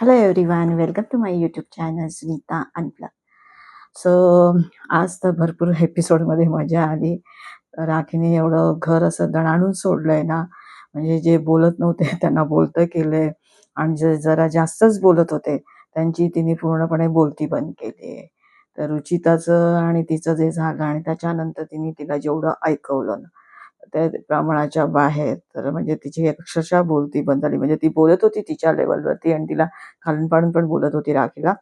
Hello everyone, welcome to my YouTube channel Sunita Unplugged. So आज तर भरपूर एपिसोडमध्ये मजा आली. राखीने एवढं घर असं दणाणून सोडलंय ना, म्हणजे जे बोलत नव्हते त्यांना बोलतं केलंय आणि जे जरा जास्तच बोलत होते त्यांची तिने पूर्णपणे बोलती बंद केली आहे. तर रुचिताचं आणि तिचं जे झालं आणि त्याच्यानंतर तिने तिला जेवढं ऐकवलं ना, त्या प्रमाणाच्या बाहेर. तर म्हणजे तिची अक्षरशः बोलती बंद झाली. म्हणजे ती बोलत होती तिच्या लेव्हलवरती आणि तिला खालून पाडून पण बोलत होती राखीला.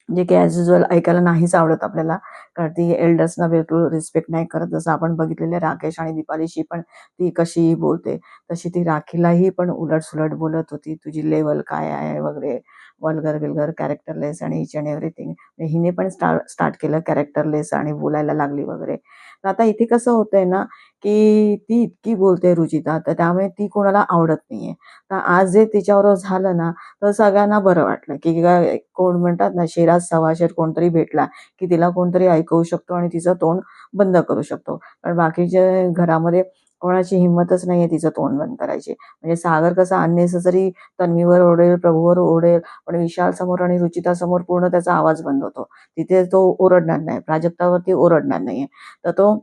जे की ॲज युजुअल ऐकायला नाहीच आवडत आपल्याला, कारण ती एल्डर्सना बिलकुल रिस्पेक्ट नाही करत. जसं आपण बघितलेलं आहे राकेश आणि दीपालीशी पण ती कशीही बोलते, तशी ती राखीलाही पण उलट-सुलट बोलत होती. तुझी लेव्हल काय आहे वगैरे, वल्गर-बिल्गर, कॅरेक्टरलेस आणि ईच अँड एव्हरीथिंग. हिने पण स्टार्ट केलं कॅरेक्टरलेस आणि बोलायला लागली वगैरे. तर आता इथे कसं होतंय ना, की ती इतकी बोलते रुचिता, तर त्यामुळे ती कोणाला आवडत नाहीये. तर आज जे तिच्याबरोबर झालं ना, तर सगळ्यांना बरं वाटलं, की काय कोण म्हणतात ना, शेरात सव्वाशेर कोणतरी भेटला, की तिला कोणतरी ऐकवू शकतो आणि तिचं तोंड बंद करू शकतो. कारण बाकीच्या घरामध्ये कोणाची हिंमतच नाहीये तिचं तोंड बंद करायची. म्हणजे सागर कसा अननेसेसरी तन्वीवर ओरडेल, प्रभूवर ओरडेल, पण विशाल समोर आणि रुचिता समोर पूर्ण त्याचा आवाज बंद होतो. तिथे तो ओरडणार नाही, प्राजक्तावरती ओरडणार नाहीये. तर तो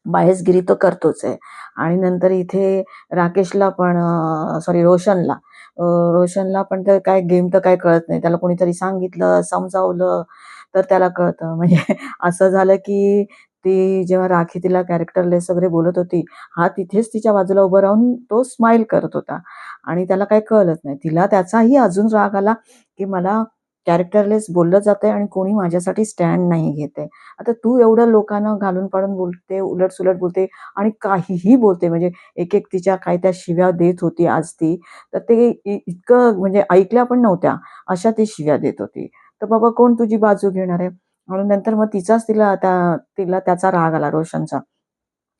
बाहेसगिरी तो करतोच आहे. आणि नंतर इथे राकेशला पण सॉरी रोशनला पण तर काय गेम तर काय कळत नाही. त्याला कोणीतरी सांगितलं, समजावलं तर त्याला कळतं. म्हणजे असं झालं की ती जेव्हा राखी तिला कॅरेक्टरलेस वगैरे बोलत होती, हा तिथेच तिच्या बाजूला उभं राहून तो स्माईल करत होता आणि त्याला काही कळलंच नाही. तिला त्याचाही अजून राग आला, की मला कॅरेक्टरलेस बोललं जातंय आणि कोणी माझ्यासाठी स्टँड नाही घेत. आता तू एवढं लोकांना घालून पाडून बोलते, उलट-सुलट बोलते आणि काहीही बोलते. म्हणजे एक-एक तिच्या काय त्या शिव्या देत होती आज ती. तर ते इतकं म्हणजे ऐकल्या पण नव्हत्या, अशा ती शिव्या देत होती. तर बाबा कोण तुझी बाजू घेणार आहे? आणि नंतर मग तिला त्याचा राग आला रोशनचा.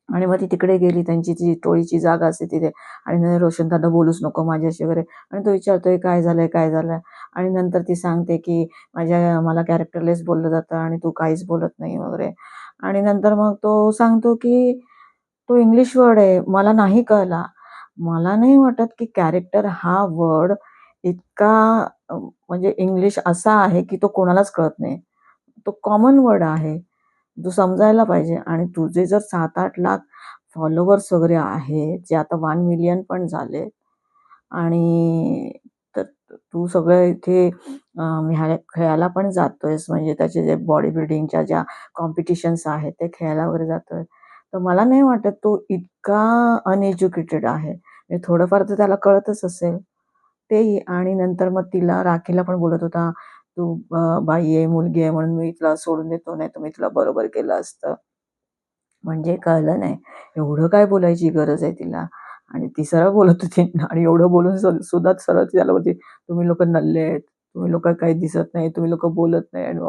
आणि मग ती तिकडे गेली, त्यांची जी टोळीची जागा असते तिथे आणि नंतर रोशन दादा बोलूच नको माझ्याशी वगैरे आणि तो विचारतोय काय झालंय, काय झालंय? आणि नंतर ती सांगते की मला कॅरेक्टरलेस बोललं जातं आणि तू काहीच बोलत नाही वगैरे. आणि नंतर मग तो सांगतो की तो इंग्लिश वर्ड आहे, मला नाही कळला. मला नाही वाटत की कॅरेक्टर हा वर्ड इतका म्हणजे इंग्लिश असा आहे की तो कोणालाच कळत नाही. तो कॉमन वर्ड आहे. तू समजायला पाहिजे आणि तुझे जर 7-8 लाख फॉलोवर्स वगैरे आहेत, जे आता 1 मिलियन पण झाले आणि तर तू सगळं इथे ह्या खेळायला पण जातोयस, म्हणजे त्याचे जे बॉडी बिल्डिंगच्या ज्या कॉम्पिटिशन्स आहेत, ते खेळायला वगैरे जातोय. तर मला नाही वाटत तो इतका अनएज्युकेटेड आहे. म्हणजे थोडंफार तर त्याला कळतच असेल. तेही आणि नंतर मग राखीला पण बोलत होता, "तू बाई आहे, मुलगी आहे म्हणून मी तुला सोडून देतो, नाहीतर मी तुला बरोबर केलं असतं." म्हणजे कळलं नाही. एवढं काय बोलायची गरज आहे तिला? आणि ती सरळ बोलत होती आणि एवढं बोलून सुद्धा सरळ ती त्याला बोलते, "तुम्ही लोकं नल्ले आहेत. तुम्ही लोकं काही दिसत नाही. तुम्ही लोकं बोलत नाही." आणि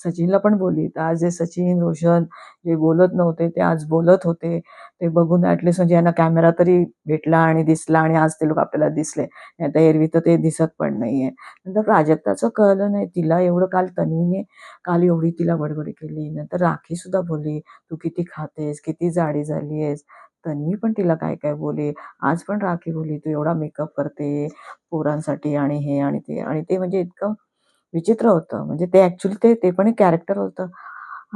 सचिनला पण बोलली. तर आज जे सचिन, रोशन जे बोलत नव्हते ते आज बोलत होते. ते बघून ॲटलीस्ट म्हणजे यांना कॅमेरा तरी भेटला आणि दिसला आणि आज ते लोक आपल्याला दिसले. नाहीतर एरवी तर ते दिसत पण नाहीये. नंतर प्राजक्ताचं कळलं नाही. तिला एवढं काल तन्वीने काल एवढी तिला बडबड केली. नंतर राखीसुद्धा बोलली, "तू किती खातेस? किती जाडी झाली आहेस?" तन्वी पण तिला काय-काय बोलली. आज पण राखी बोलली, "तू एवढा मेकअप करते पोरांसाठी आणि हे आणि ते." आणि ते म्हणजे इतकं विचित्र होतं. म्हणजे ते ॲक्चुअली ते पण एक कॅरेक्टर होतं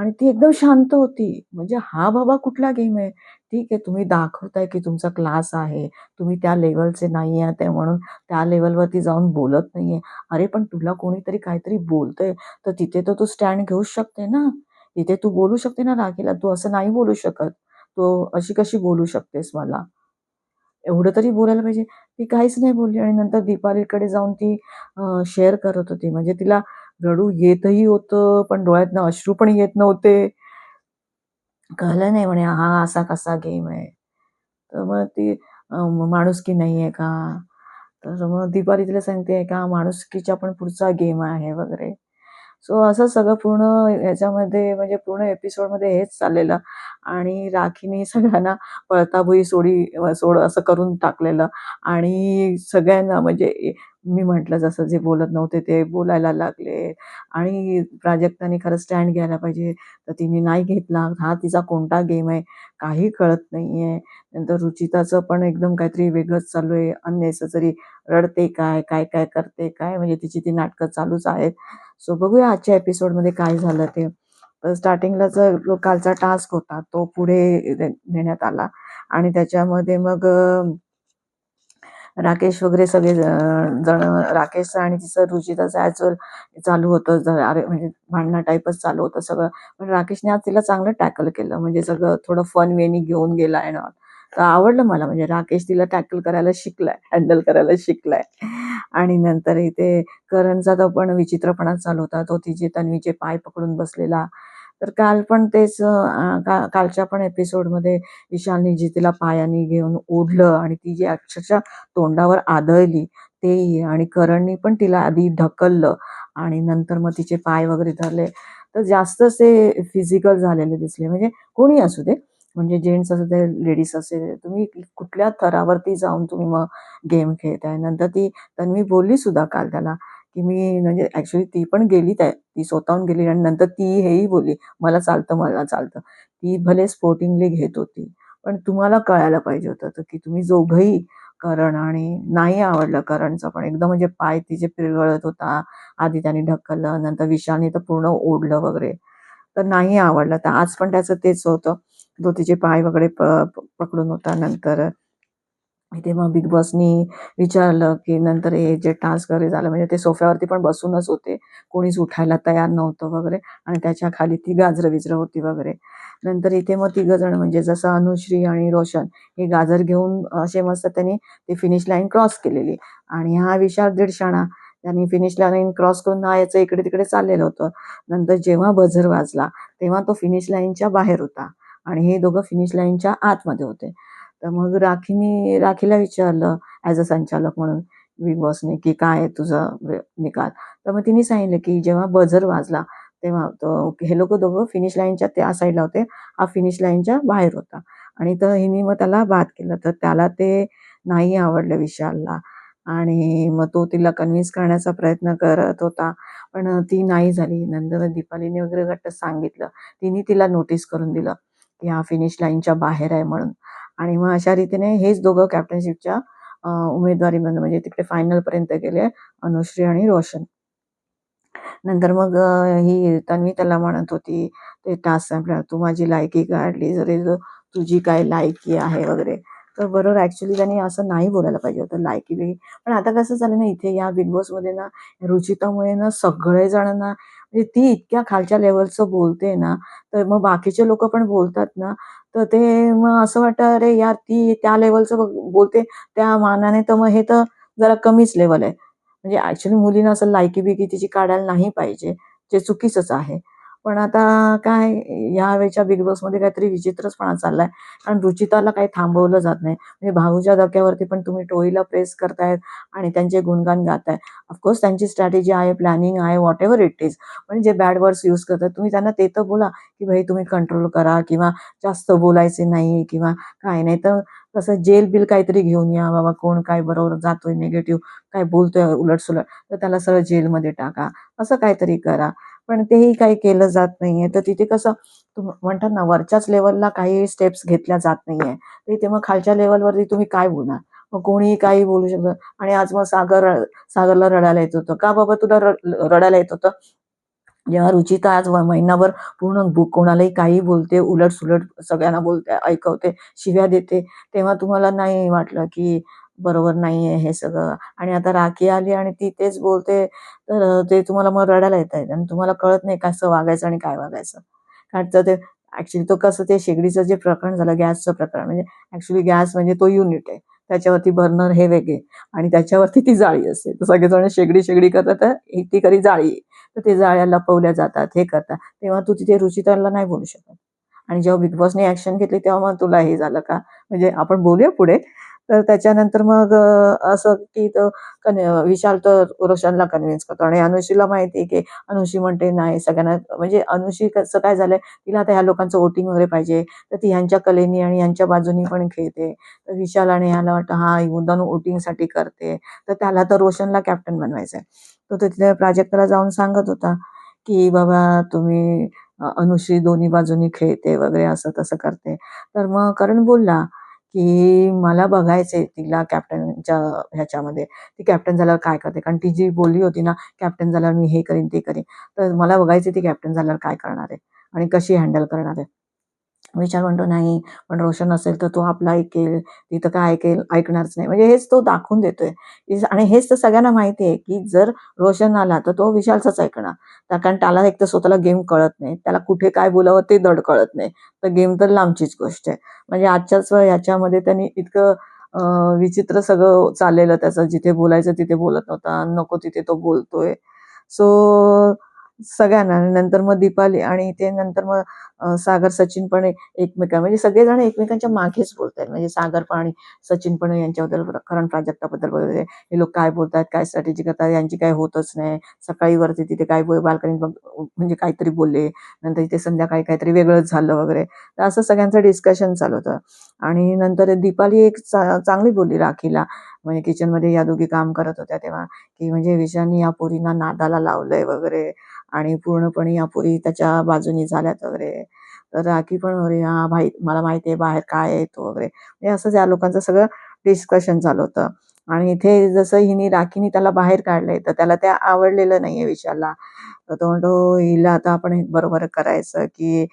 आणि ती एकदम शांत होती. म्हणजे हा बाबा कुठला गेम आहे? ठीक आहे, तुम्ही दाखवताय की तुमचा क्लास आहे. तुम्ही त्या लेव्हलचे नाही आहात म्हणून त्या लेव्हलवरती जाऊन बोलत नाहीये. अरे पण तुला कोणीतरी काहीतरी बोलतंय, तर तिथे तर तू स्टँड घेऊच शकते ना. तिथे तू बोलू शकते ना राखीला. तू असं नाही बोलू शकत. तू अशी कशी बोलू शकतेस मला? एवढं तरी बोलायला पाहिजे. ती काहीच नाही बोलली आणि नंतर दीपालीकडे जाऊन ती शेअर करत होती. म्हणजे तिला रडू येतही होतं, पण डोळ्यातनं अश्रू पण येत नव्हते. कळलं नाही म्हणे हा असा कसा गेम आहे. तर मग ती माणुसकी नाहीये का? तर मग दीपाली तिला सांगते का माणुसकीच्या पण पुढचा गेम आहे वगैरे. सो असं सगळं पूर्ण ह्याच्यामध्ये म्हणजे पूर्ण एपिसोडमध्ये हेच चाललेलं आणि राखीने सगळ्यांना पळता भुई सोड असं करून टाकलेलं आणि सगळ्यांना म्हणजे मी म्हटलं जसं जे बोलत नव्हते ते बोलायला लागले आणि प्राजक्ताने खरं स्टँड घ्यायला पाहिजे, तर तिने नाही घेतला. हा तिचा कोणता गेम आहे काही कळत नाहीये. नंतर रुचिताचं पण एकदम काहीतरी वेगळंच चालू आहे, अननेसेसरी रडते काय, काय करते काय, म्हणजे तिची ती नाटकं चालूच आहेत. सो बघूया आजच्या एपिसोडमध्ये काय झालं ते. तर स्टार्टिंगला जो कालचा टास्क होता तो पुढे नेण्यात आला आणि त्याच्यामध्ये मग राकेश वगैरे सगळे जण राकेशचं आणि तिचं रुचिताचं ॲज चालू होतं. अरे म्हणजे भांडणा टाईपच चालू होतं सगळं. पण राकेशने आज तिला चांगलं टॅकल केलं, म्हणजे सगळं थोडं फन वेनी घेऊन गेलाय ना. तर आवडलं मला, म्हणजे राकेश तिला टॅकल करायला शिकलाय, हँडल करायला शिकलाय. आणि नंतर इथे करणचा तो पण विचित्रपणा चालू होता, तो तिचे तन्वीचे पाय पकडून बसलेला. तर काल पण तेच कालच्या पण एपिसोडमध्ये विशालने जी तिला पायाने घेऊन ओढलं आणि ती जी अक्षरशः तोंडावर आदळली तेही, आणि करणनी पण तिला आधी ढकललं आणि नंतर मग तिचे पाय वगैरे धरले. तर जास्तच ते फिजिकल झालेले दिसले, म्हणजे कोणी असू दे, म्हणजे जेंट्स असू दे लेडीज असू दे, तुम्ही कुठल्या थरावरती जाऊन तुम्ही मग गेम खेळताय. नंतर ती तन्वी बोलली सुद्धा काल त्याला की मी, म्हणजे ऍक्च्युली ती पण गेली, ती स्वतःहून गेली आणि नंतर ती हेही बोलली मला चालतं मला चालतं. ती भले स्पोर्टिंगली घेत होती, पण तुम्हाला कळायला पाहिजे होतं की तुम्ही दोघंही, करण आणि नाही आवडलं करणचं पण एकदम, म्हणजे पाय तिचे पिरगळत होता. आधी त्याने ढकललं, नंतर विशालने तर पूर्ण ओढलं वगैरे, तर नाही आवडलं. तर आज पण त्याचं तेच होतं, तो तिचे पाय वगैरे पकडून होता. नंतर इथे मग बिग बॉसनी विचारलं की नंतर हे जे टास्क वगैरे झालं, म्हणजे ते सोफ्यावरती पण बसूनच होते, कोणीच उठायला तयार नव्हतं वगैरे, आणि त्याच्या खाली ती गाजरं विजरं होती वगैरे. नंतर इथे मग तिघ जण, म्हणजे जसं अनुश्री आणि रोशन हे गाजर घेऊन असे मस्त त्यांनी ते फिनिश लाईन क्रॉस केलेली, आणि हा विशाल दीडशाणा त्यांनी फिनिश लाईन क्रॉस करून हा याचं इकडे तिकडे चाललेलं होतं. नंतर जेव्हा बझर वाजला तेव्हा तो फिनिश लाईनच्या बाहेर होता आणि हे दोघं फिनिश लाईनच्या आतमध्ये होते. तर मग राखीला विचारलं ॲज अ संचालक म्हणून बिग बॉसने की काय आहे तुझं निकाल. तर मग तिने सांगितलं की जेव्हा बझर वाजला तेव्हा हे लोक दोघं फिनिश लाईनच्या त्या साईडला होते, हा फिनिश लाईनच्या बाहेर होता, आणि तर हिने मग त्याला बाद केलं. तर त्याला ते नाही आवडलं विशालला, आणि मग तो तिला कन्व्हिन्स करण्याचा प्रयत्न करत होता, पण ती नाही झाली. नंतर दीपालीने वगैरे गट्ट सांगितलं, तिने तिला नोटीस करून दिलं की हा फिनिश लाईनच्या बाहेर आहे म्हणून. आणि मग अशा रीतीने हेच दोघं कॅप्टनशिपच्या उमेदवारीमध्ये, म्हणजे तिकडे फायनलपर्यंत गेले, अनुश्री आणि रोशन. नंतर मग ही तन्वी त्याला म्हणत होती ते टास्क संपल्यावर, तू माझी लायकी काढली, जरी तुझी काय लायकी आहे वगैरे. तर बरोबर, ऍक्च्युली त्यांनी असं नाही बोलायला पाहिजे होतं लायकी बिकी. पण आता कसं झालं ना, इथे या बिग बॉसमध्ये ना रुचितामुळे ना सगळेजण ना, म्हणजे ती इतक्या खालच्या लेवलचं बोलते ना, तर मग बाकीचे लोक पण बोलतात ना, तर ते मग असं वाटतं अरे यार, ती त्या लेवलचं बोलते त्या मानाने, तर मग हे तर जरा कमीच लेवल आहे. म्हणजे ऍक्च्युली मुलीनं असं लायकी बिकी तिची काढायला नाही पाहिजे, जे चुकीचंच आहे. पण आता काय, या वेळच्या बिग बॉसमध्ये काहीतरी विचित्रचपणा चाललाय, कारण रुचिताला काही थांबवलं जात नाही. म्हणजे भाऊच्या धक्क्यावरती पण तुम्ही टोळीला प्रेस करतायत आणि त्यांचे गुणगान गाताय. ऑफकोर्स त्यांची स्ट्रॅटेजी आहे, प्लॅनिंग आहे, व्हॉट एव्हर इट इज. पण जे बॅड वर्ड्स यूज करतात तुम्ही त्यांना ते तर बोला की भाई तुम्ही कंट्रोल करा, किंवा जास्त बोलायचे नाही, किंवा काय नाही तर कसं जेल बिल काहीतरी घेऊन या बाबा, कोण काय बरोबर जातोय निगेटिव्ह काय बोलतोय उलटसुलट, तर त्याला सरळ जेलमध्ये टाका, असं काहीतरी करा. पण तेही काही केलं जात नाहीये. तर तिथे कसं म्हणतात ना, वरच्याच लेवलला काही स्टेप्स घेतल्या जात नाहीये, तिथे मग खालच्या लेवलवरती तुम्ही काय बोलणार. मग कोणीही काही बोलू शकतं. आणि आज मग सागरला रडायला येत होतं. का बाबा तुला रडायला येत होतं? जेव्हा रुचिता आज महिनाभर पूर्ण कोणालाही काही बोलते, उलट-सुलट सगळ्यांना बोलते, ऐकवते, शिव्या देते, तेव्हा तुम्हाला नाही वाटलं की बरोबर नाहीये हे सगळं. आणि आता राखी आली आणि ती तेच बोलते, तर ते तुम्हाला मग रडायला येतंय आणि तुम्हाला कळत नाही कसं वागायचं आणि काय वागायचं. कारण तर ते ॲक्च्युली तो कसं ते शेगडीचं जे प्रकरण झालं, गॅसचं प्रकरण, म्हणजे ॲक्च्युली गॅस म्हणजे तो युनिट आहे. त्याच्यावरती बर्नर हे वेगळे आणि त्याच्यावरती ती जाळी असते. तर सगळेजण शेगडी करतात, तर ती खरी जाळी आहे. तर ते जाळ्या लपवल्या जातात, हे करतात. तेव्हा तू तिथे रुचिताला नाही बोलू शकत. आणि जेव्हा बिग बॉसने ॲक्शन घेतली तेव्हा मग तुला हे झालं का? म्हणजे आपण बोलूया पुढे. तर त्याच्यानंतर मग असं की तो विशाल तर रोशनला कन्व्हिन्स करतो आणि अनुशीला माहिती आहे की अनुशी म्हणते नाही सगळ्यांना, म्हणजे अनुशी कसं काय झालंय, तिला आता ह्या लोकांचं वोटिंग वगैरे पाहिजे, तर ती ह्यांच्या कलेनी आणि ह्यांच्या बाजूनी पण खेळते. तर विशाल आणि ह्याला वाटतं हा मुद्दाम वोटिंगसाठी करते, तर त्याला तर रोशनला कॅप्टन बनवायचंय. तो तिथे प्राजक्ताला जाऊन सांगत होता की बाबा तुम्ही अनुश्री दोन्ही बाजूनी खेळते वगैरे असं तसं करते. तर मग करण बोलला की मला बघायचंय तिला कॅप्टनच्या ह्याच्यामध्ये, ती कॅप्टन झाल्यावर काय करते, कारण ती जी बोलली होती ना कॅप्टन झाल्यावर मी हे करीन ते करीन, तर मला बघायचे ती कॅप्टन झाल्यावर काय करणार आहे आणि कशी हँडल करणार आहे. विचार म्हणतो नाही, पण रोशन असेल तर तो आपला ऐकेल, ती तर काय ऐकणारच नाही. म्हणजे हेच तो दाखवून देतोय. आणि हेच तर सगळ्यांना माहिती आहे, की जर रोशन आला तर तो विशालचाच ऐकणार. कारण त्याला एक तर स्वतःला गेम कळत नाही. त्याला कुठे काय बोलावं ते धड कळत नाही. तर गेम तर लांबचीच गोष्ट आहे. म्हणजे आजच्याच याच्यामध्ये त्यांनी इतकं विचित्र सगळं चाललेलं त्याचं, जिथे बोलायचं तिथे बोलत नव्हता, नको तिथे तो बोलतोय. सो सगळ्यांना. आणि नंतर मग दीपाली आणि ते नंतर मग सागर सचिन पण म्हणजे सगळेजण एकमेकांच्या मागेच बोलतायत. म्हणजे सागर पण आणि सचिन पण यांच्याबद्दल, करण प्राजक्ताबद्दल वगैरे, हे लोक काय बोलतात, काय स्ट्रॅटेजी करतात, यांची काय होतच नाही. सकाळी वरती तिथे काय बाल्कनीत म्हणजे काहीतरी बोलले, नंतर इथे संध्याकाळी काहीतरी वेगळंच झालं वगैरे. तर असं सगळ्यांचं डिस्कशन चालू होतं. आणि नंतर दीपाली एक चांगली बोलली राखीला, म्हणजे किचनमध्ये या दोघी काम करत होत्या तेव्हा, की म्हणजे विशालनी या पोरींना नादाला लावलंय वगैरे आणि पूर्णपणे या पोरी त्याच्या बाजूनी झाल्यात वगैरे. तर राखी पण अरे हा भाई मला माहिती आहे बाहेर काय आहे तो वगैरे, म्हणजे असंच या लोकांचं सगळं डिस्कशन चालू होतं. आणि इथे जसं राखीने त्याला बाहेर काढलंय, तर त्याला ते आवडलेलं नाहीये विशालला. तर तो म्हणतो हिला आता आपण हे बरोबर करायचं की,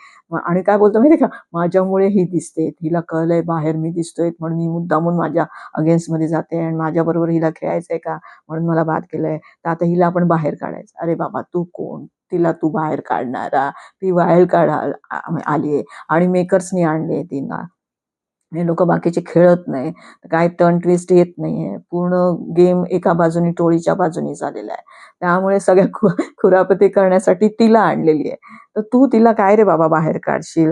आणि काय बोलतो माहितीये का, माझ्यामुळे ही दिसते, हिला कळलंय बाहेर मी दिसतोय म्हणून ही मुद्दामून माझ्या अगेन्स्ट मध्ये जाते आणि माझ्या बरोबर हिला खेळायचंय का म्हणून मला बाद केलंय, तर आता हिला आपण बाहेर काढायचं. अरे बाबा तू कोण, तिला तू बाहेर काढणारा, ती वाईल्ड कार्ड आलीये आणि मेकर्सनी आणले तिला. हे लोक बाकीचे खेळत नाही, काय टर्न ट्विस्ट येत नाहीये, पूर्ण गेम एका बाजूनी टोळीच्या बाजूनी झालेला आहे. त्यामुळे सगळ्या खुरापती करण्यासाठी तिला आणलेली आहे. तर तू तिला काय रे बाबा बाहेर काढशील.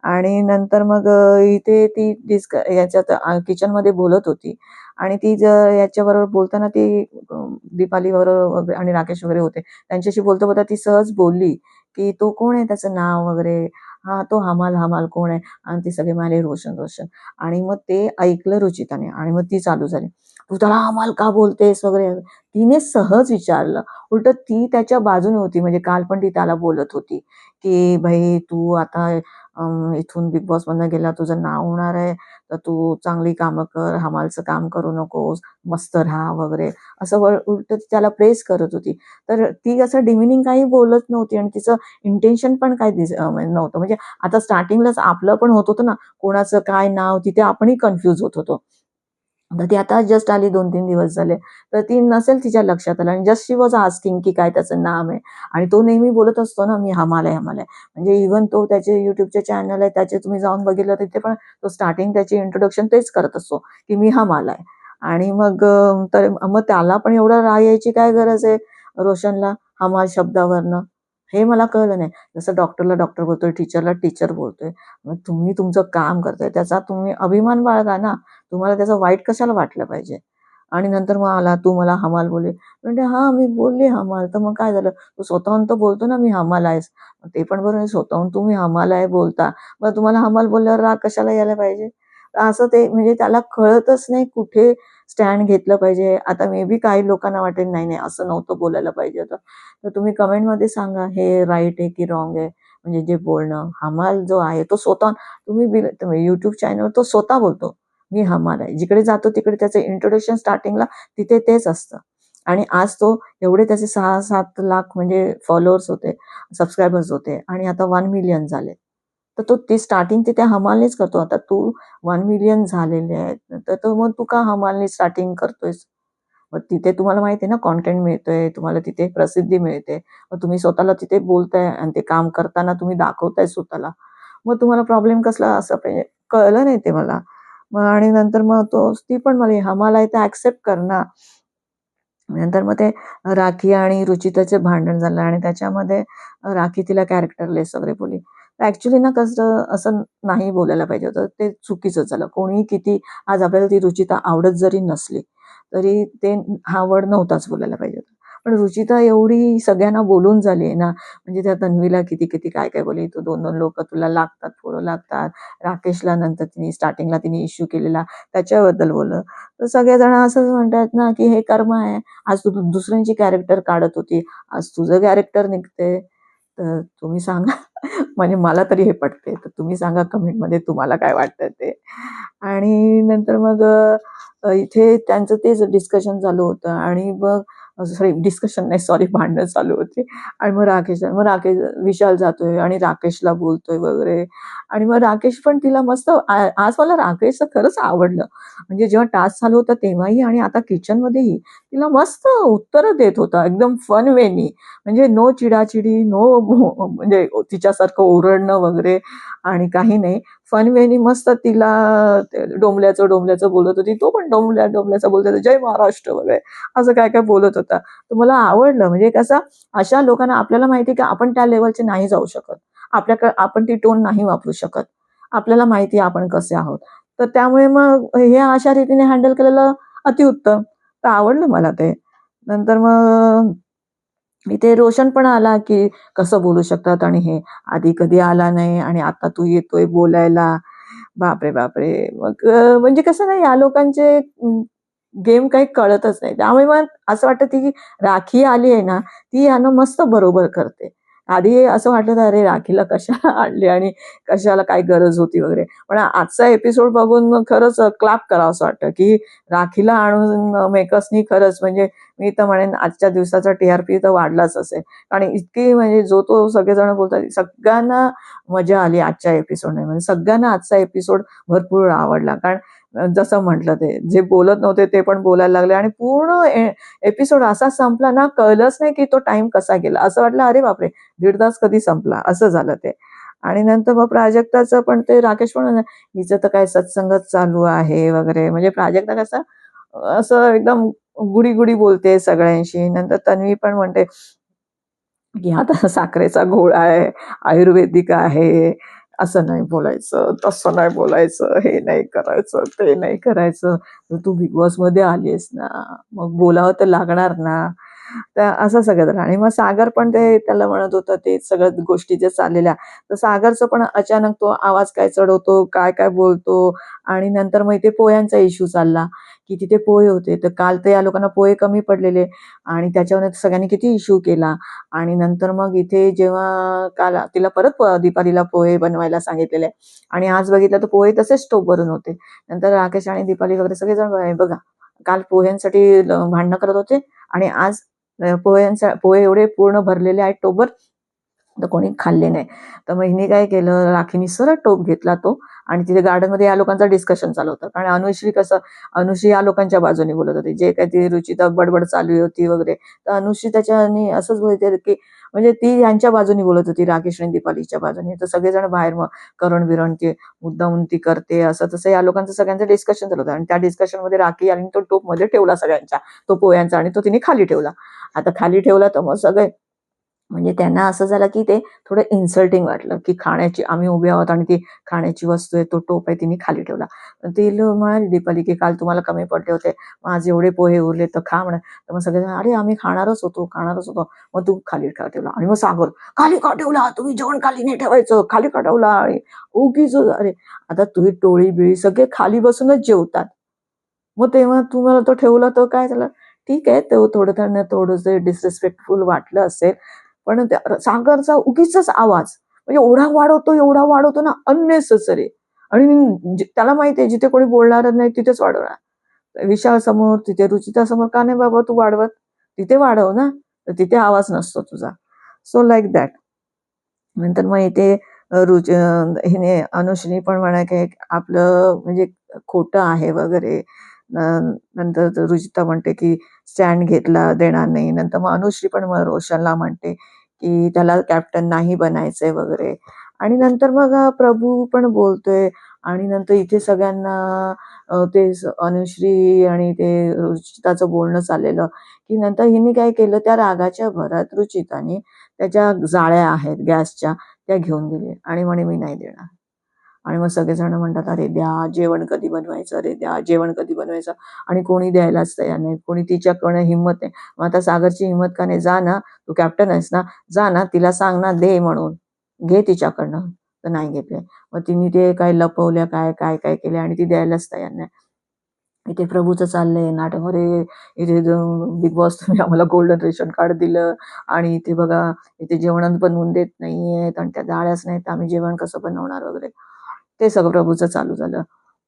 आणि नंतर मग इथे ती याच्यात किचनमध्ये बोलत होती आणि ती याच्याबरोबर बोलताना ती दीपाली बरोबर आणि राकेश वगैरे होते, त्यांच्याशी बोलता बोलता ती सहज बोलली की तो कोण आहे, त्याचं नाव वगैरे, हा तो हमाल हमाल कोण आहे, आणि ते सगळे म्हणाले रोशन रोशन. आणि मग ते ऐकलं रुचिताने आणि मग ती चालू झाली, तू त्याला हमाल का बोलतेस वगैरे. तिने सहज विचारलं, उलट ती त्याच्या बाजूने होती. म्हणजे काल पण ती त्याला बोलत होती की भाई तू आता इथून बिग बॉस मधनं गेला तुझं नाव होणार आहे, तर तू चांगली कामं कर, हमालचं काम करू नकोस, मस्त राहा वगैरे, असं उलट त्याला प्रेस करत होती. तर ती असं डिमिनिंग काही बोलत नव्हती आणि तिचं इंटेन्शन पण काही नव्हतं. म्हणजे आता स्टार्टिंगलाच आपलं पण होत होतं ना, कोणाचं काय नाव, तिथे आपणही कन्फ्यूज होत होतो. तर ती आता जस्ट आली 2-3 दिवस झाले, तर ती नसेल तिच्या लक्षात आलं आणि जस्ट शी वॉज आस्किंग की काय त्याचं नाव आहे. आणि तो नेहमी बोलत असतो ना, मी हमाल आहे हमाल आहे. म्हणजे इव्हन तो त्याचे युट्यूबचे चॅनल आहे, त्याचे तुम्ही जाऊन बघितलं तिथे पण तो स्टार्टिंग त्याची इंट्रोडक्शन तेच करत असतो की मी हमाल आहे. आणि मग तर मग त्याला पण एवढं राग यायची काय गरज आहे रोशनला हमाल शब्दावरनं, हे मला कळलं नाही. जसं डॉक्टरला डॉक्टर बोलतोय, टीचरला टीचर बोलतोय, मग तुम्ही तुमचं काम करताय त्याचा तुम्ही अभिमान बाळगा ना. तुम्हाला त्याचं वाईट कशाला वाटलं पाहिजे. आणि नंतर मग आला, तू मला हमाल बोलली. म्हणजे हां, मी बोलली हमाल, तर मग काय झालं? तू स्वतःहून तर बोलतो ना, मी हमाल आहेस. ते पण बरोबर आहे, स्वतःहून तुम्ही हमाल आहे बोलता. मग तुम्हाला हमाल बोलल्यावर राग कशाला यायला पाहिजे? असं ते म्हणजे त्याला कळतच नाही कुठे स्टँड घेतलं पाहिजे. आता मे बी काही लोकांना वाटेल, नाही, नाही असं नव्हतं बोलायला पाहिजे होतं. तर तुम्ही कमेंटमध्ये सांगा, हे राईट आहे की रॉंग आहे? म्हणजे जे बोलणं, हमाल जो आहे तो स्वतः तुम्ही YouTube चॅनलवर तो स्वतः बोलतो. मी हमाल आहे. जिकडे जातो तिकडे त्याचं इंट्रोडक्शन स्टार्टिंगला तिथे तेच असतं. आणि आज तो एवढे त्याचे 6-7 लाख म्हणजे फॉलोअर्स होते, सबस्क्रायबर्स होते आणि आता 1 मिलियन झाले. तर तो ते स्टार्टिंग तिथे हमालनेच करतो. आता तू 1 मिलियन झालेले आहेत, तर तो मग तू का हमालने स्टार्टिंग करतोयस? मग तिथे तुम्हाला माहिती आहे ना कंटेंट मिळतोय, तुम्हाला तिथे प्रसिद्धी मिळते. मग तुम्ही स्वतःला तिथे बोलताय आणि ते काम करताना तुम्ही दाखवताय स्वतःला. मग तुम्हाला प्रॉब्लेम कसला असं पाहिजे? कळलं नाही ते मला. मग आणि नंतर मग ती पण म्हणाली, "हमाल आहे तर ॲक्सेप्ट कर ना." नंतर मग ते राखी आणि रुचिताचे भांडण झालं आणि त्याच्यामध्ये राखी तिला कॅरेक्टरलेस वगैरे बोलली. ॲक्च्युली ना कसं असं नाही बोलायला पाहिजे होतं. ते चुकीचं झालं. कोणीही किती आज आपल्याला ती रुचिता आवडत जरी नसली, तरी ते हा वर्ड नव्हताच बोलायला पाहिजे होता. पण रुचिता एवढी सगळ्यांना बोलून झाली आहे ना, म्हणजे त्या तन्वीला किती-किती काय-काय बोलली, "तू 2-2 लोकं तुला लागतात, पोरं लागतात." राकेशला नंतर तिने स्टार्टिंगला तिने इश्यू केलेला त्याच्याबद्दल बोललं. तर सगळेजण असंच म्हणतात ना, की हे कर्म आहे. आज तू दुसऱ्यांची कॅरेक्टर काढत होती, आज तुझं कॅरेक्टर निघतंय. तर तुम्ही सांगा. म्हणजे मला तरी हे पटते. तर तुम्ही सांगा कमेंटमध्ये तुम्हाला काय वाटतं ते. आणि नंतर मग इथे त्यांचं तेच डिस्कशन चालू होतं आणि मग सॉरी डिस्कशन नाही सॉरी भांडणं चालू होती आणि मग राकेश विशाल जातोय आणि राकेशला बोलतोय वगैरे आणि मग राकेश पण तिला मस्त आज मला राकेशचं खरंच आवडलं. म्हणजे जेव्हा टास्क चालू होता तेव्हाही आणि आता किचनमध्येही तिला मस्त उत्तरं देत होता एकदम फन वेनी. म्हणजे नो चिडाचिडी, नो म्हणजे तिच्यासारखं ओरडणं वगैरे आणि काही नाही. फन वेनी मस्त तिला डोंबल्याचं बोलत होती. तो पण डोंबल्याचं बोलत होता. जय महाराष्ट्र वगैरे असं काय-काय बोलत होता. तर मला आवडलं म्हणजे कसं अशा लोकांना आपल्याला माहिती आहे की आपण त्या लेव्हलचे नाही जाऊ शकत. आपण ती टोन नाही वापरू शकत. आपल्याला माहिती आहे आपण कसे आहोत. तर त्यामुळे मग हे अशा रीतीने हँडल केलेलं अतिउत्तम. तर आवडलं मला ते. नंतर मग इथे रोशन पण आला, की कसं बोलू शकतात आणि हे आधी कधी आला नाही आणि आता तू येतोय बोलायला. बापरे, बापरे! मग म्हणजे कसं नाही या लोकांचे गेम काही कळतच नाही. त्यामुळे मग असं वाटतं की राखी आली आहे ना, ती यानं मस्त बरोबर करते. आधी असं वाटलं होतं, अरे राखीला कशाला आणली आणि कशाला काय गरज होती वगैरे. पण आजचा एपिसोड बघून मग खरंच क्लॅप करावसं वाटतं, की राखीला आणून मेकर्सनी खरंच म्हणजे मी तर म्हणेन आजच्या दिवसाचा टी-आर-पी तर वाढलाच असेल. आणि इतकी म्हणजे जो तो सगळेजण बोलतात सगळ्यांना मजा आली आजच्या एपिसोडने. म्हणजे सगळ्यांना आजचा एपिसोड भरपूर आवडला. कारण जसं म्हटलं ते जे बोलत नव्हते ते पण बोलायला लागले आणि पूर्ण एपिसोड असा संपला ना कळलंच नाही की तो टाइम कसा गेला. असं वाटलं अरे बापरे! 1.5 तास कधी संपला असं झालं ते. आणि नंतर मग प्राजक्ताचं पण ते राकेश पण म्हणाला, हिचं तर काय सत्संगच चालू आहे वगैरे. म्हणजे प्राजक्ता कसं असं एकदम गुडी-गुडी बोलते सगळ्यांशी. नंतर तन्वी पण म्हणते, की आता साखरेचा गोळा आहे, आयुर्वेदिक आहे, असं नाही बोलायचं, तसं नाही बोलायचं, हे नाही करायचं, ते नाही करायचं. तर तू बिग बॉसमध्ये आलीयेस ना, मग बोलावं तर लागणार ना. तर असं सगळं झालं आणि मग सागर पण ते त्याला म्हणत होतं ते सगळ्या गोष्टी ज्या चाललेल्या. तर सागरचं पण अचानक तो आवाज काय चढवतो, काय-काय बोलतो आणि नंतर मग इथे पोह्यांचा इश्यू चालला, की तिथे पोहे होते. तर काल तर या लोकांना पोहे कमी पडलेले आणि त्याच्यावर सगळ्यांनी किती इश्यू केला. आणि नंतर मग इथे जेव्हा काल तिला परत दीपालीला पोहे बनवायला सांगितलेले आणि आज बघितलं तर पोहे तसेच टोप भरून होते. नंतर राकेश आणि दीपाली वगैरे सगळेजण बघा काल पोह्यांसाठी भांडणं करत होते आणि आज पोहे एवढे पूर्ण भरलेले आहेत टोपभर तर कोणी खाल्ले नाही. तर मग हिने काय केलं, राखीने सरळ टोप घेतला तो आणि तिथे गार्डनमध्ये या लोकांचं डिस्कशन चालू होतं. कारण अनुश्री या लोकांच्या बाजूने बोलत होती. जे काही ती रुचिता बडबड चालू होती वगैरे. तर अनुश्री त्याच्याने असंच बोलते, की म्हणजे ती यांच्या बाजूने बोलत होती, राकेश आणि दीपालीच्या बाजूने. तर सगळेजण बाहेर मग करण-बिरण ते मुद्दामून ती करते, असं तसं या लोकांचं सगळ्यांचं डिस्कशन चालू होतं आणि त्या डिस्कशनमध्ये राखी आणि तो टोपमध्ये ठेवला सगळ्यांच्या, तो पोह्यांचा आणि तो तिने खाली ठेवला. आता खाली ठेवला तर मग सगळे म्हणजे त्यांना असं झालं, की ते थोडं इन्सल्टिंग वाटलं, की खाण्याची आम्ही उभे आहोत आणि ती खाण्याची वस्तू आहे, तो टोप आहे तिने खाली ठेवला. तर ती म्हणाली दीपाली, की "काल तुम्हाला कमी पडले होते, मग आज एवढे पोहे उरले तर खा" म्हणे. तर मग सगळेजण, "अरे आम्ही खाणारच होतो. मग तू खाली का ठेवला?" आणि मग सागर, "खाली का ठेवला? तुम्ही जेवण खाली नाही ठेवायचं. खाली का ठेवला?" आणि उगीचच अरे, आता तुझी टोळी-बिळी सगळे खाली बसूनच जेवतात. मग तेव्हा तुम्हाला तो ठेवला तर काय झालं? ठीक आहे, तो थोडं त्यांना थोडंसं डिसरिस्पेक्टफुल वाटलं असेल. पण त्या सागरचा उगीचच आवाज म्हणजे एवढा वाढवतो ना अननेसेसरी आणि त्याला माहिती आहे जिथे कोणी बोलणार नाही तिथेच वाढवणार. विशाल समोर, तिथे रुचिता समोर का नाही बाबा तू वाढवत? तिथे वाढव ना. तर तिथे आवाज नसतो तुझा. So like that. नंतर मग इथे हिने अनुश्री पण म्हणा की आपलं म्हणजे खोटं आहे वगैरे. न नंतर रुचिता म्हणते की स्टँड घेतला देणार नाही. नंतर मग अनुश्री पण मग रोशनला म्हणते की त्याला कॅप्टन नाही बनायचंय वगैरे. आणि नंतर मग प्रभू पण बोलतोय आणि नंतर इथे सगळ्यांना अनुश्री आणि ते रुचिताचं बोलणं चाललेलं, की नंतर हिने काय केलं त्या रागाच्या भरात रुचिताने त्याच्या जाळ्या आहेत गॅसच्या, त्या घेऊन दिले आणि म्हणे मी नाही देणार. आणि मग सगळेजण म्हणतात, "अरे द्या, जेवण कधी बनवायचं? अरे द्या, जेवण कधी बनवायचं?" आणि कोणी द्यायलाच तयार नाही. कोणी तिच्याकडनं हिंमत नाही. मग आता सागरची हिंमत का नाही? जा ना, तू कॅप्टन आहेस ना, जा ना, तिला सांग ना, दे म्हणून. घे तिच्याकडनं. तर नाही घेतले. मग तिने ते काय लपवल्या काय, काय, काय केले आणि ती द्यायलाच तयार नाही. इथे प्रभूचं चाललंय नाटक, "अरे, इथे बिग बॉस तुम्ही आम्हाला गोल्डन रेशन कार्ड दिलं आणि इथे बघा, इथे जेवण बनवून देत नाहीयेत आणि त्या डाळ्याच नाहीत, तर आम्ही जेवण कसं बनवणार वगैरे." ते सगळं प्रभूचं चालू झालं.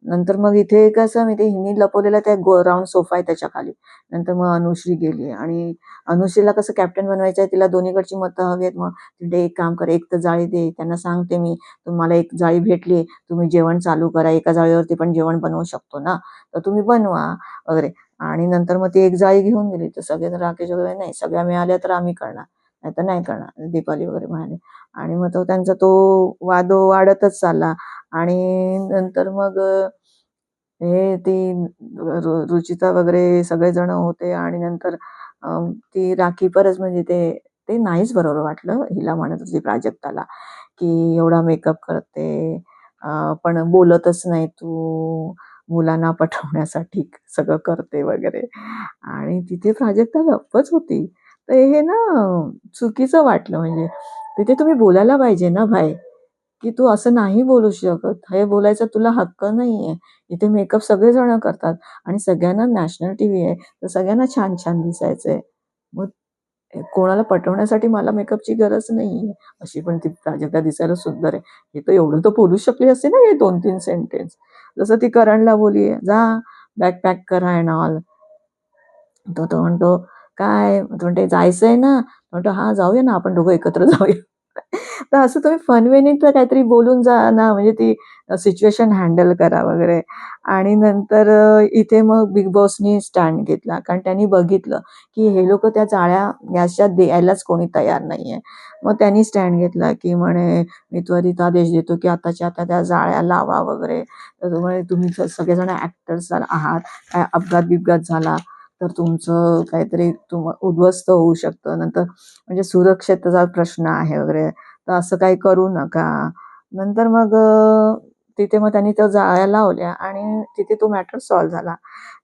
नंतर मग इथे कसं माहिती हिने लपवलेला त्या राउंड सोफा आहे त्याच्या खाली. नंतर मग अनुश्री गेली आणि अनुश्रीला कसं कॅप्टन बनवायचं आहे, तिला दोन्हीकडची मतं हवी आहेत. मग ती एक काम कर, एक तर जाळी दे. त्यांना सांगते मी, तुम्हाला एक जाळी भेटली, तुम्ही जेवण चालू करा. एका जाळीवरती पण जेवण बनवू शकतो ना, तर तुम्ही बनवा वगैरे. आणि नंतर मग ती एक जाळी घेऊन गेली. तर सगळेजण राकेश वगैरे, नाही सगळ्या मिळाल्या तर आम्ही करणार, नाहीतर नाही करणार. दीपाली वगैरे म्हणाले. आणि मग त्यांचा तो वाद वाढतच चालला. आणि नंतर मग हे ती रुचिता वगैरे सगळेजण होते आणि नंतर ती राखी परत म्हणजे ते ते नाहीच बरोबर वाटलं. हिला म्हणत होती प्राजक्ताला, की एवढा मेकअप करते, पण बोलतच नाही तू, मुलांना पटवण्यासाठी सगळं करते वगैरे. आणि तिथे प्राजक्ता गप्पच होती. तर हे ना चुकीचं वाटलं. म्हणजे तिथे तुम्ही बोलायला पाहिजे ना भाई, की तू असं नाही बोलू शकत. हे बोलायचा तुला हक्क नाहीये. इथे मेकअप सगळेजण करतात आणि सगळ्यांना नॅशनल टीव्ही आहे, तर सगळ्यांना छान-छान दिसायचंय. मग कोणाला पटवण्यासाठी मला मेकअपची गरज नाहीये. अशी पण ती प्राजक्ता दिसायला सुंदर आहे. हे तर एवढं तर बोलू शकली असते ना, हे 2-3 सेंटेन्स. जसं ती करणला बोलली, "जा बॅग पॅक करा अँड ऑल." तो तो म्हणतो, "काय?" तो म्हणते, "जायचंय ना?" म्हणतो, "हां, जाऊया ना, आपण दोघं एकत्र जाऊया." तर असं तुम्ही फन वेनी तर काहीतरी बोलून जा ना, म्हणजे ती सिच्युएशन हँडल करा वगैरे. आणि नंतर इथे मग बिग बॉसनी स्टँड घेतला. कारण त्यांनी बघितलं, की हे लोकं त्या जाळ्या गॅसच्या द्यायलाच कोणी तयार नाहीये. मग त्यांनी स्टँड घेतला, की म्हणे, "मी त्वरित आदेश देतो, की आताच्या आता त्या जाळ्या लावा वगैरे." तर म्हणे, "तुम्ही सगळेजण ॲक्टर्स आहात. काय अपघात-बिपघात झाला तर तुमचं काहीतरी उद्ध्वस्त होऊ शकतं. नंतर म्हणजे सुरक्षेचा प्रश्न आहे वगैरे, तर असं काही करू नका." नंतर मग तिथे मग त्यांनी त्या जाळ्या लावल्या आणि तिथे तो मॅटर सॉल्व्ह झाला.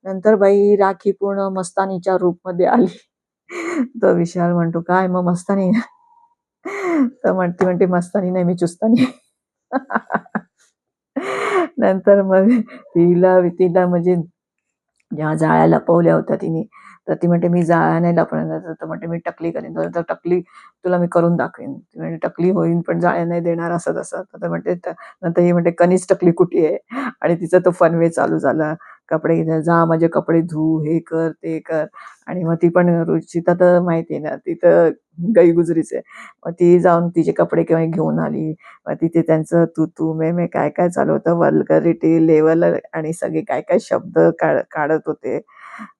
नंतर बाई राखी पूर्ण मस्तानीच्या रूपमध्ये आली. तर विशाल म्हणतो, "काय मग मस्तानी?" तर म्हणते, "मस्तानी नाही, मी चुस्तानी." नंतर मग तिला तिला म्हणजे ज्या जाळ्या लपवल्या होत्या तिने, तर ती म्हणते, "मी जाळ्या नाही लपवणार." तर म्हणते, "मी टकली करेन." तर टकली तुला मी करून दाखवेन. ती म्हणते, "टकली होईन पण जाळ्या नाही देणार," असं तसं. तर म्हणते नंतर ही म्हणते, "कनीच टकली कुठे आहे?" आणि तिचा तो फन वे चालू झाला. "कपडे घे, जा माझे कपडे धू, हे कर, ते कर." आणि मग ती पण रुचिता तर माहिती आहे ना, ती तर गईगुजरीच आहे. मग ती जाऊन तिचे कपडे केव्हा घेऊन आली. मग तिथे त्यांचं तू तू मे मे काय काय चालू होतं, वल्गरिटी लेवल आणि सगळे काय काय शब्द काढत होते.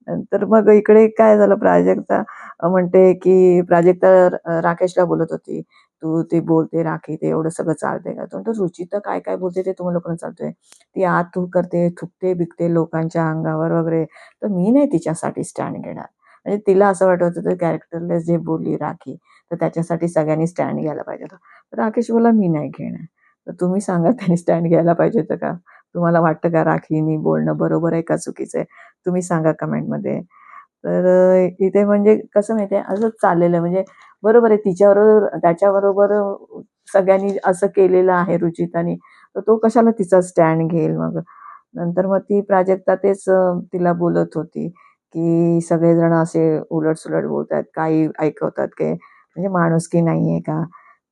नंतर मग इकडे काय झालं, प्राजक्ता म्हणते की प्राजक्ता राकेशला बोलत होती, "तू ते बोलते राखी, ते एवढं सगळं चालतंय का?" तो म्हणतो, "रुचिता काय काय बोलते ते तुम्हा लोकांना चालतंय. ती आत तू करते, थुकते-बिकते लोकांच्या अंगावर वगैरे, तर मी नाही तिच्यासाठी स्टँड घेणार." म्हणजे तिला असं वाटत होतं कॅरेक्टरलेस जे बोलली राखी, तर त्याच्यासाठी सगळ्यांनी स्टँड घ्यायला पाहिजे होतं. तर राकेश बोलला, "मी नाही घेणार." तर तुम्ही सांगा त्यांनी स्टँड घ्यायला पाहिजे होतं का? तुम्हाला वाटतं का राखीनी बोलणं बरोबर आहे का चुकीचं आहे? तुम्ही सांगा कमेंटमध्ये. तर इथे म्हणजे कसं माहिती आहे, असंच चाललेलं आहे. म्हणजे बरोबर आहे, तिच्याबरोबर त्याच्याबरोबर सगळ्यांनी असं केलेलं आहे रुचितानी, तर तो कशाला तिचा स्टँड घेईल मग? नंतर मग ती प्राजक्ता तेच तिला बोलत होती, की सगळेजण असे उलट-सुलट बोलतायत, काही ऐकवतात काय, म्हणजे माणुसकी नाहीये का?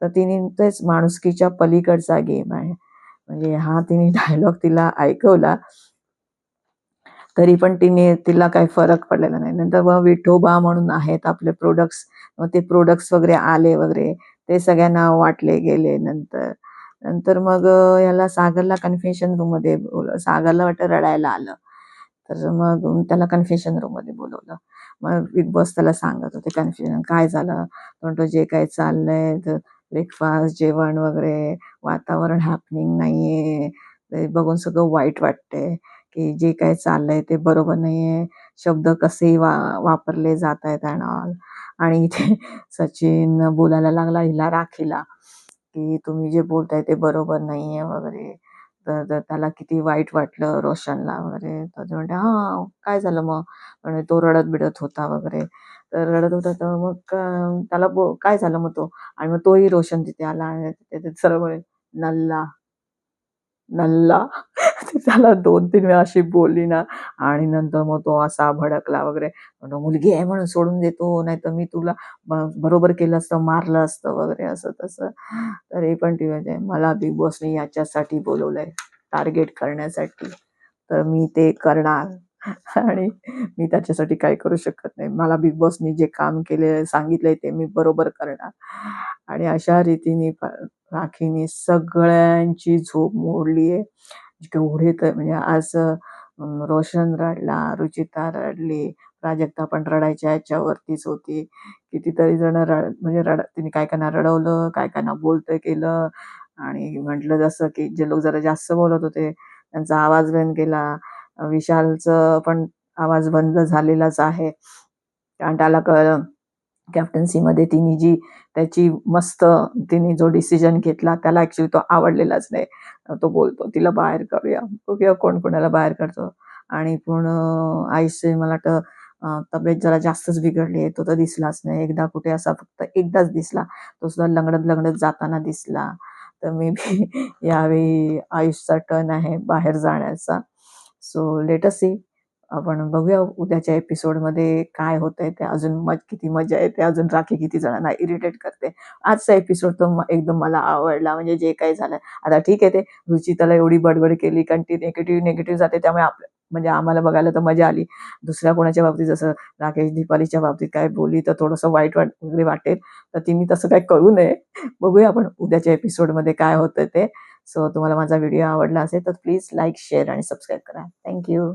तर तिने तेच माणुसकीच्या पलीकडचा गेम आहे. म्हणजे हा तिने डायलॉग तिला ऐकवला, तरी पण तिला काही फरक पडलेला नाही. नंतर मग विठोबा म्हणून आहेत आपले प्रोडक्ट्स, मग ते प्रोडक्ट्स वगैरे आले वगैरे, ते सगळ्यांना वाटले गेले नंतर. नंतर मग ह्याला सागरला कन्फेशन रूममध्ये सागरला वाटतं रडायला आलं. तर मग त्याला कन्फेशन रूममध्ये बोलवलं. मग बिग बॉस त्याला सांगत होते कन्फ्युजन काय झालं? तो म्हणतो, "जे काही चाललंय ब्रेकफास्ट, जेवण वगैरे, वातावरण हॅपनिंग नाहीये. ते बघून सगळं वाईट वाटतंय. की जे काही चाललंय ते बरोबर नाहीये. शब्द कसेही वापरले जातायत अँड ऑल." आणि इथे सचिन बोलायला लागला हिला राखीला, की तुम्ही जे बोलताय ते बरोबर नाहीये वगैरे. तर तर त्याला किती वाईट वाटलं रोशनला वगैरे. तर ते म्हणते, "हां, काय झालं मग?" म्हणे तो रडत-बिडत होता वगैरे. तर रडत होता तर मग त्याला काय झालं मग तो? आणि मग तोही रोशन तिथे आला आणि ते सरळ म्हणे, "नल्ला." नल्ला. ती त्याला 2-3 वेळा अशी बोलली ना आणि नंतर मग तो असा भडकला वगैरे. म्हणतो, "मुलगी आहे म्हणून सोडून देतो, नाहीतर मी तुला बरोबर केलं असतं, मारलं असतं" वगैरे असं-तसं. तरी पण ती म्हणते, "मला बिग बॉसने याच्यासाठी बोलवलंय, टार्गेट करण्यासाठी. तर मी ते करणार आणि मी त्याच्यासाठी काही करू शकत नाही. मला बिग बॉसनी जे काम केले सांगितलंय ते मी बरोबर करणार." आणि अशा रीतीने राखीने सगळ्यांची झोप मोडली आहे. केवढे तर म्हणजे आज रोशन रडला, रुचिता रडली, प्राजक्ता पण रडायच्या ह्याच्यावरतीच होती. कितीतरी जण म्हणजे तिने काही काहींना रडवलं, काही काहींना बोलतं केलं आणि म्हटलं जसं की जे लोक जरा जास्त बोलत होते त्यांचा आवाज बंद केला. विशालचं पण आवाज बंद झालेलाच आहे. कारण त्याला कळलं कॅप्टन्सीमध्ये तिने जी त्याची मस्त तिने जो डिसिजन घेतला त्याला ॲक्चुअली तो आवडलेलाच नाही. तो बोलतो, "तिला बाहेर काढूया." बघूया कोण कोणाला बाहेर काढतो. आणि पूर्ण आयुष्य मला वाटतं तब्येत जरा जास्तच बिघडली आहे. तो तर दिसलाच नाही. एकदा कुठे असा फक्त एकदाच दिसला. तो सुद्धा लंगडत-लंगडत जाताना दिसला. तर मे बी यावेळी आयुषचा टर्न आहे बाहेर जाण्याचा. So let us see. आपण बघूया उद्याच्या एपिसोडमध्ये काय होतंय ते. अजून किती मजा येते, अजून राखी किती जणांना इरिटेट करते. आजचा एपिसोड तर एकदम मला आवडला. म्हणजे जे काही झालं. आता ठीक आहे ते रुचिताला एवढी बडबड केली कारण ती निगेटिव्ह जाते त्यामुळे म्हणजे आम्हाला बघायला तर मजा आली. दुसऱ्या कोणाच्या बाबतीत जसं राकेश दीपालीच्या बाबतीत काय बोलली तर थोडंसं वाईट वगैरे वाटेल. तर तिने तसं काही करू नये. बघूया आपण उद्याच्या एपिसोडमध्ये काय होतं ते. सो तुम्हाला माझा व्हिडिओ आवडला असेल तर प्लीज लाईक, शेअर आणि सबस्क्राईब करा. Thank you.